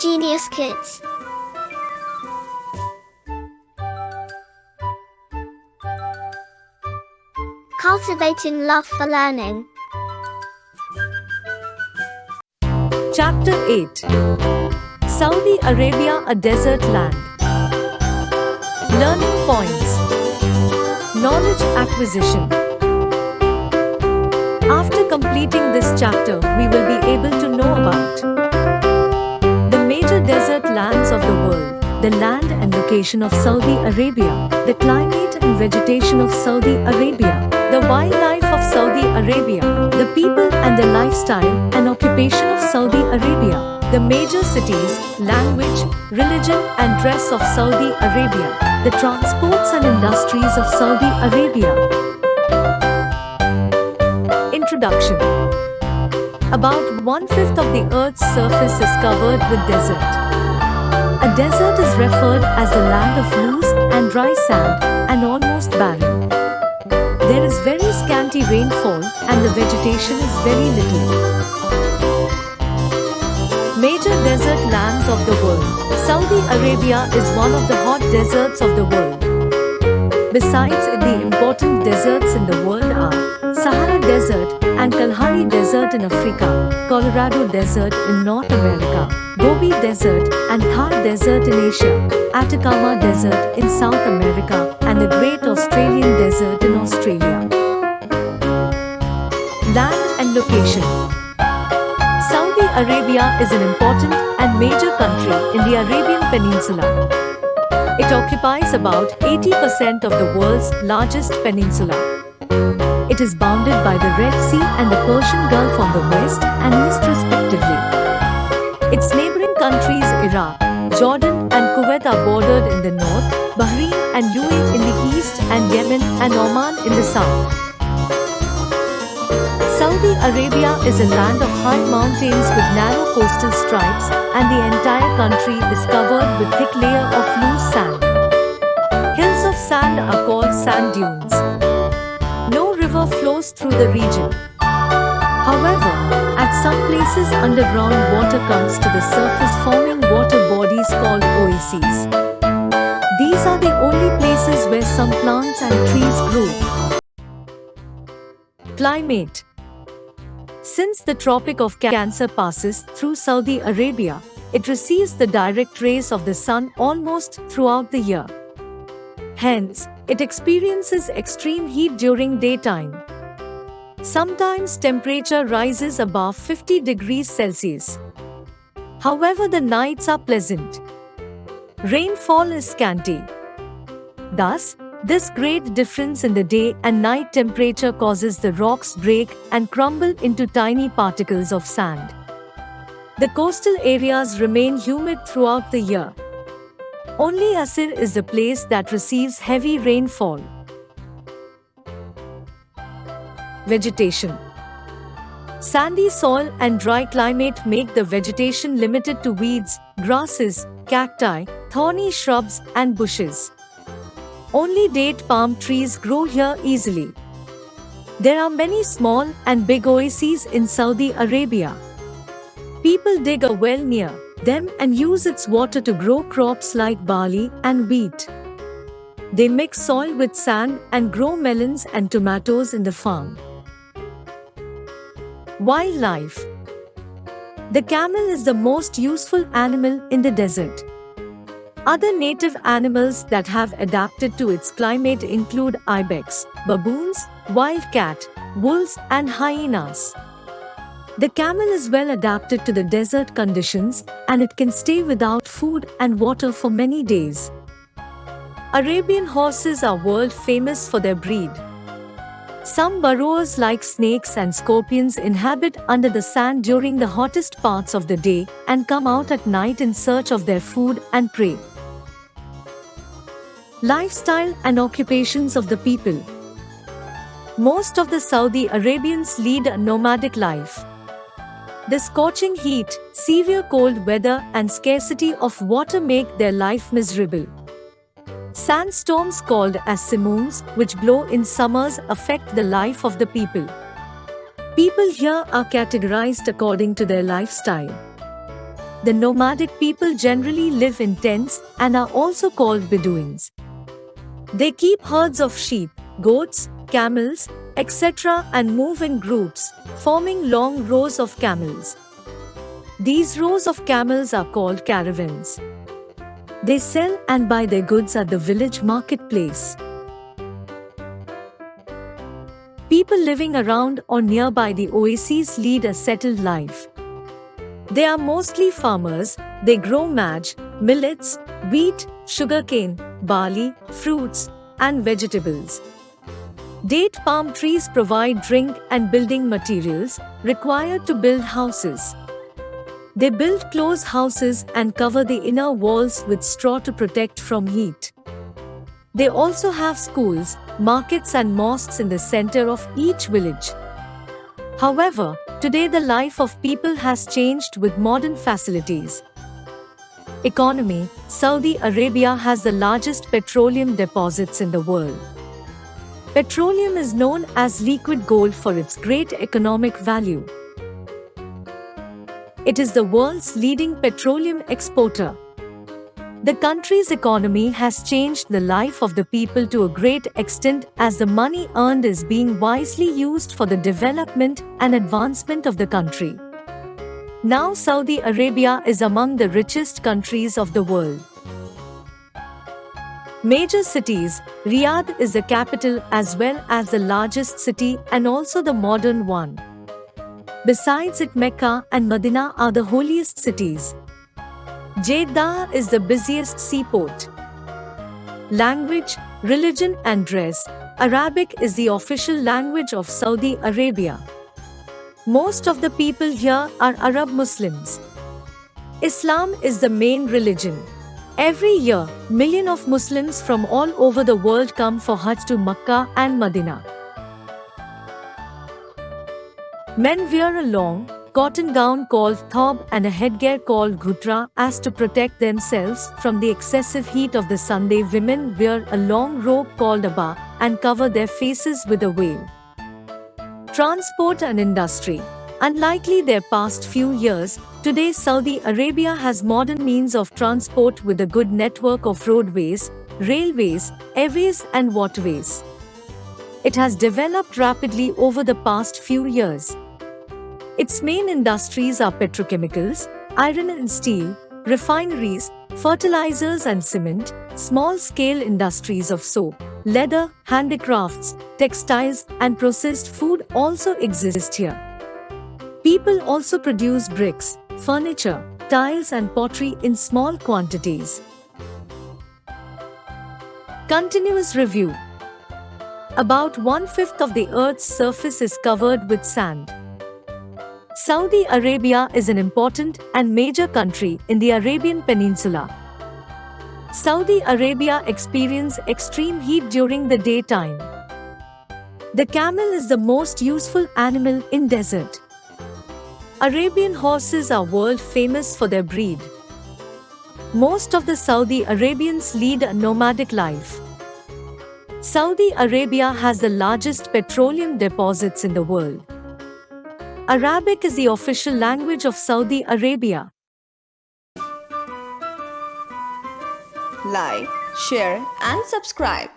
Genius Kids. Cultivating love for learning. Chapter 8. Saudi Arabia, a desert land. Learning points. Knowledge acquisition. After completing this chapter, we will be able to know about the major desert lands of the world, the land and location of Saudi Arabia, the climate and vegetation of Saudi Arabia, the wildlife of Saudi Arabia, the people and the lifestyle and occupation of Saudi Arabia, the major cities, language, religion and dress of Saudi Arabia, the transports and industries of Saudi Arabia. Introduction. About 1/5 of the Earth's surface is covered with desert. A desert is referred as the land of loose and dry sand and almost barren. There is very scanty rainfall and the vegetation is very little. Major desert lands of the world. Saudi Arabia is one of the hot deserts of the world. Besides it, the important deserts in the world are Sahara Desert and Kalahari Desert in Africa, Colorado Desert in North America, Gobi Desert and Thar Desert in Asia, Atacama Desert in South America, and the Great Australian Desert in Australia. Land and location. Saudi Arabia is an important and major country in the Arabian Peninsula. It occupies about 80% of the world's largest peninsula. It is bounded by the Red Sea and the Persian Gulf on the west and east respectively. Its neighboring countries Iraq, Jordan and Kuwait are bordered in the north, Bahrain and UAE in the east and Yemen and Oman in the south. Saudi Arabia is a land of high mountains with narrow coastal stripes and the entire country is covered with thick layer of loose sand. Hills of sand are called sand dunes. No river flows through the region. However, at some places underground water comes to the surface forming water bodies called oases. These are the only places where some plants and trees grow. Climate. Since the Tropic of Cancer passes through Saudi Arabia, it receives the direct rays of the sun almost throughout the year. Hence, it experiences extreme heat during daytime. Sometimes temperature rises above 50 degrees Celsius. However, the nights are pleasant. Rainfall is scanty. Thus, this great difference in the day and night temperature causes the rocks break and crumble into tiny particles of sand. The coastal areas remain humid throughout the year. Only Asir is the place that receives heavy rainfall. Vegetation. Sandy soil and dry climate make the vegetation limited to weeds, grasses, cacti, thorny shrubs and bushes. Only date palm trees grow here easily. There are many small and big oases in Saudi Arabia. People dig a well near them and use its water to grow crops like barley and wheat. They mix soil with sand and grow melons and tomatoes in the farm. Wildlife. The camel is the most useful animal in the desert. Other native animals that have adapted to its climate include ibex, baboons, wildcat, wolves, and hyenas. The camel is well adapted to the desert conditions and it can stay without food and water for many days. Arabian horses are world famous for their breed. Some burrowers like snakes and scorpions inhabit under the sand during the hottest parts of the day and come out at night in search of their food and prey. Lifestyle and occupations of the people. Most of the Saudi Arabians lead a nomadic life. The scorching heat, severe cold weather and scarcity of water make their life miserable. Sandstorms called as simoons, which blow in summers, affect the life of the people. People here are categorized according to their lifestyle. The nomadic people generally live in tents and are also called Bedouins. They keep herds of sheep, goats, camels, etc. and move in groups, forming long rows of camels. These rows of camels are called caravans. They sell and buy their goods at the village marketplace. People living around or nearby the oases lead a settled life. They are mostly farmers. They grow maize, millets, wheat, sugarcane, barley, fruits, and vegetables. Date palm trees provide drink and building materials required to build houses. They build close houses and cover the inner walls with straw to protect from heat. They also have schools, markets, and mosques in the center of each village. However, today the life of people has changed with modern facilities. Economy: Saudi Arabia has the largest petroleum deposits in the world. Petroleum is known as liquid gold for its great economic value. It is the world's leading petroleum exporter. The country's economy has changed the life of the people to a great extent as the money earned is being wisely used for the development and advancement of the country. Now Saudi Arabia is among the richest countries of the world. Major cities: Riyadh is the capital as well as the largest city and also the modern one. Besides it, Mecca and Medina are the holiest cities. Jeddah is the busiest seaport. Language, religion and dress: Arabic is the official language of Saudi Arabia. Most of the people here are Arab Muslims. Islam is the main religion. Every year, millions of Muslims from all over the world come for Hajj to Makkah and Medina. Men wear a long, cotton gown called thob and a headgear called ghutra as to protect themselves from the excessive heat of the sun. Women wear a long robe called abba and cover their faces with a veil. Transport and industry: unlikely their past few years, today Saudi Arabia has modern means of transport with a good network of roadways, railways, airways and waterways. It has developed rapidly over the past few years. Its main industries are petrochemicals, iron and steel, refineries, fertilizers and cement, small-scale industries of soap, leather, handicrafts, textiles, and processed food also exist here. People also produce bricks, furniture, tiles and pottery in small quantities. Continuous review: about 1/5 of the Earth's surface is covered with sand. Saudi Arabia is an important and major country in the Arabian Peninsula. Saudi Arabia experiences extreme heat during the daytime. The camel is the most useful animal in desert. Arabian horses are world famous for their breed. Most of the Saudi Arabians lead a nomadic life. Saudi Arabia has the largest petroleum deposits in the world. Arabic is the official language of Saudi Arabia. Like, share and subscribe.